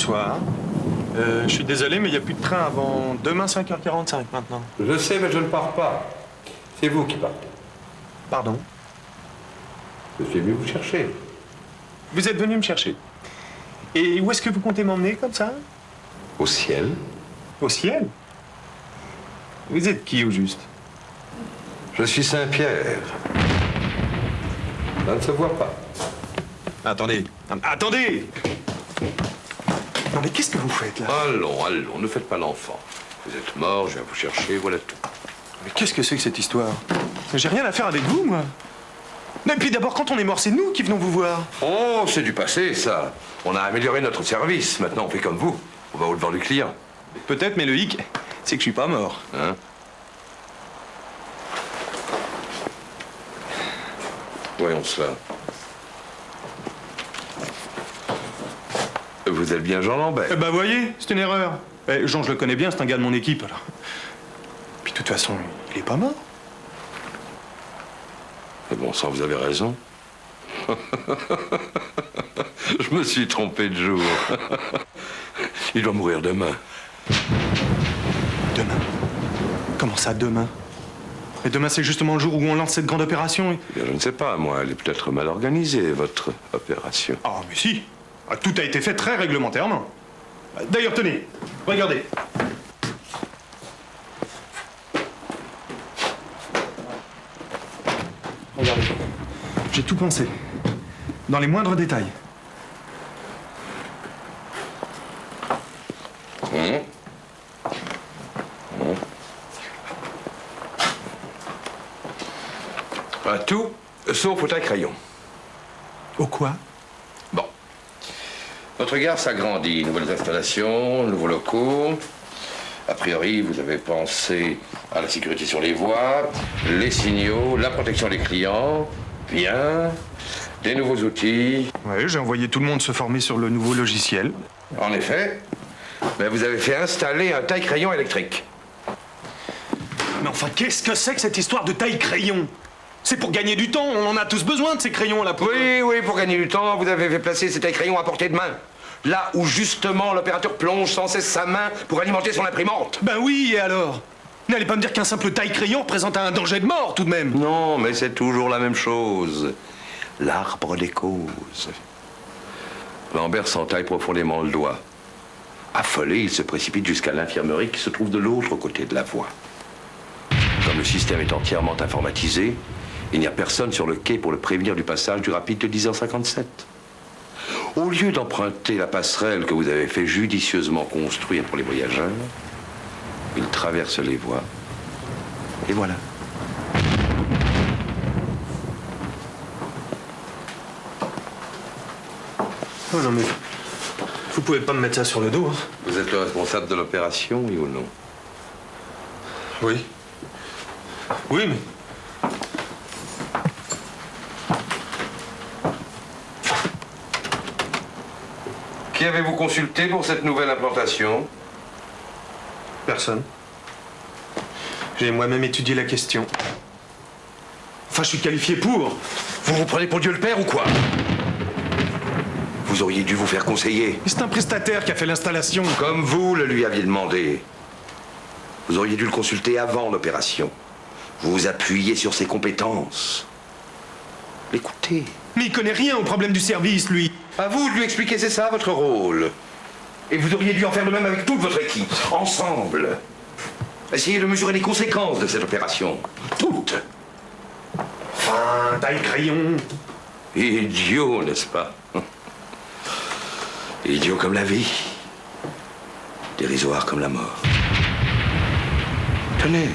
bonsoir. Je suis désolé, mais il n'y a plus de train avant demain 5h45 maintenant. Je sais, mais je ne pars pas. C'est vous qui partez. Pardon? Je suis venu vous chercher. Vous êtes venu me chercher. Et où est-ce que vous comptez m'emmener comme ça? Au ciel. Au ciel? Vous êtes qui au juste? Je suis Saint-Pierre. Ça ne se voit pas. Attendez. Attendez! Non mais qu'est-ce que vous faites là? Allons, ne faites pas l'enfant. Vous êtes mort, je viens vous chercher, voilà tout. Mais qu'est-ce que c'est que cette histoire? J'ai rien à faire avec vous, moi. Et puis d'abord, quand on est mort, c'est nous qui venons vous voir. Oh, c'est du passé, ça. On a amélioré notre service. Maintenant, on fait comme vous. On va au-devant du client. Peut-être, mais le hic, c'est que je suis pas mort. Hein? Voyons cela. Vous êtes bien Jean Lambert. Bah voyez, c'est une erreur. Jean, je le connais bien, c'est un gars de mon équipe, alors. Puis de toute façon, il est pas mort. Mais bon sang, vous avez raison. Je me suis trompé de jour. Il doit mourir demain. Demain? Comment ça, demain? Et demain, c'est justement le jour où on lance cette grande opération. Eh bien, je ne sais pas, moi. Elle est peut-être mal organisée, votre opération. Ah, mais si. Ah, tout a été fait très réglementairement. D'ailleurs, tenez, regardez. Regardez. J'ai tout pensé. Dans les moindres détails. Tout, sauf au taille-crayon. Au quoi? Bon. Notre gare s'agrandit. Nouvelles installations, nouveaux locaux. A priori, vous avez pensé à la sécurité sur les voies, les signaux, la protection des clients. Bien. Des nouveaux outils. Oui, j'ai envoyé tout le monde se former sur le nouveau logiciel. En effet. Mais vous avez fait installer un taille-crayon électrique. Mais enfin, qu'est-ce que c'est que cette histoire de taille-crayon? C'est pour gagner du temps, on en a tous besoin de ces crayons là. Oui, pour gagner du temps, vous avez fait placer ces taille-crayons à portée de main. Là où justement l'opérateur plonge sans cesse sa main pour alimenter son imprimante. Ben oui, et alors? N'allez pas me dire qu'un simple taille-crayon représente un danger de mort tout de même. Non, mais c'est toujours la même chose. L'arbre des causes. Lambert s'entaille profondément le doigt. Affolé, il se précipite jusqu'à l'infirmerie qui se trouve de l'autre côté de la voie. Comme le système est entièrement informatisé, il n'y a personne sur le quai pour le prévenir du passage du rapide de 10h57. Au lieu d'emprunter la passerelle que vous avez fait judicieusement construire pour les voyageurs, il traverse les voies. Et voilà. Oh non mais... Vous pouvez pas me mettre ça sur le dos, hein. Vous êtes le responsable de l'opération, oui ou non? Oui. Oui, mais... Qui avez-vous consulté pour cette nouvelle implantation? Personne. J'ai moi-même étudié la question. Enfin, je suis qualifié pour. Vous vous prenez pour Dieu le Père ou quoi? Vous auriez dû vous faire conseiller. C'est un prestataire qui a fait l'installation. Comme vous le lui aviez demandé. Vous auriez dû le consulter avant l'opération. Vous vous appuyez sur ses compétences. L'écoutez. Mais il connaît rien au problème du service, lui. À vous de lui expliquer, c'est ça votre rôle. Et vous auriez dû en faire de même avec toute votre équipe, ensemble. Essayez de mesurer les conséquences de cette opération. Toutes. Enfin, taille-crayon. Idiot, n'est-ce pas? Idiot comme la vie. Dérisoire comme la mort. Tenez,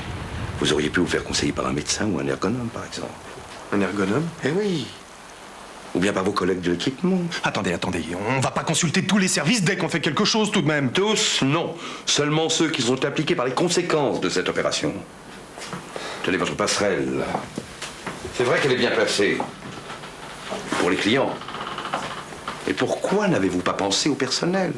vous auriez pu vous faire conseiller par un médecin ou un ergonome, par exemple. Un ergonome? Eh oui. Ou bien par vos collègues de l'équipement. Attendez, on va pas consulter tous les services dès qu'on fait quelque chose tout de même. Tous, non. Seulement ceux qui sont impliqués par les conséquences de cette opération. Tenez votre passerelle. C'est vrai qu'elle est bien placée. Pour les clients. Et pourquoi n'avez-vous pas pensé au personnel?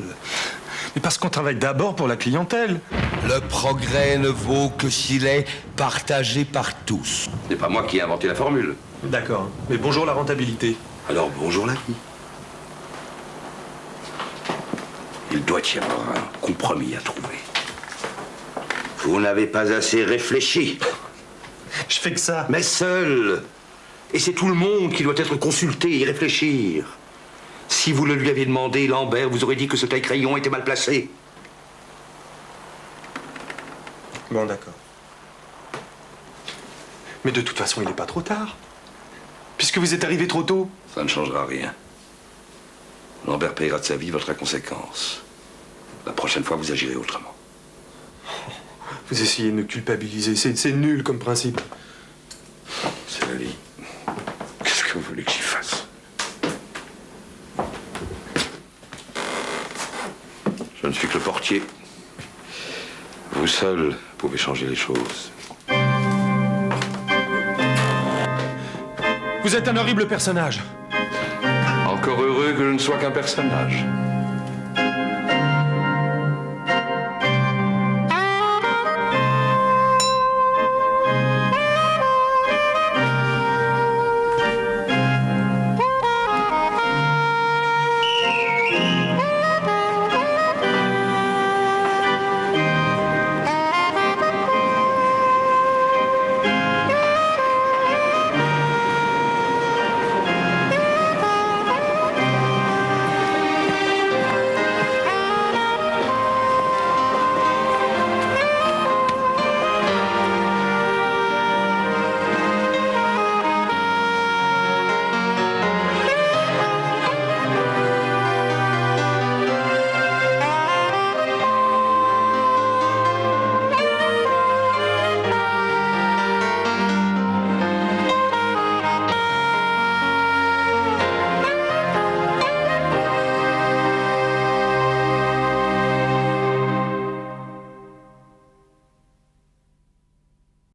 Mais parce qu'on travaille d'abord pour la clientèle. Le progrès ne vaut que s'il est partagé par tous. C'est pas moi qui ai inventé la formule. D'accord. Mais bonjour la rentabilité. Alors bonjour la vie. Il doit y avoir un compromis à trouver. Vous n'avez pas assez réfléchi. Je fais que ça. Mais seul. Et c'est tout le monde qui doit être consulté et y réfléchir. Si vous le lui aviez demandé, Lambert vous aurait dit que ce taille-crayon était mal placé. Bon, d'accord. Mais de toute façon, il n'est pas trop tard. Puisque vous êtes arrivé trop tôt. Ça ne changera rien. Lambert payera de sa vie votre inconséquence. La prochaine fois, vous agirez autrement. Vous essayez de me culpabiliser. C'est nul comme principe. C'est la vie. Qu'est-ce que vous voulez que j'y fasse? Je ne suis que le portier. Vous seul pouvez changer les choses. Vous êtes un horrible personnage. Encore heureux que je ne sois qu'un personnage.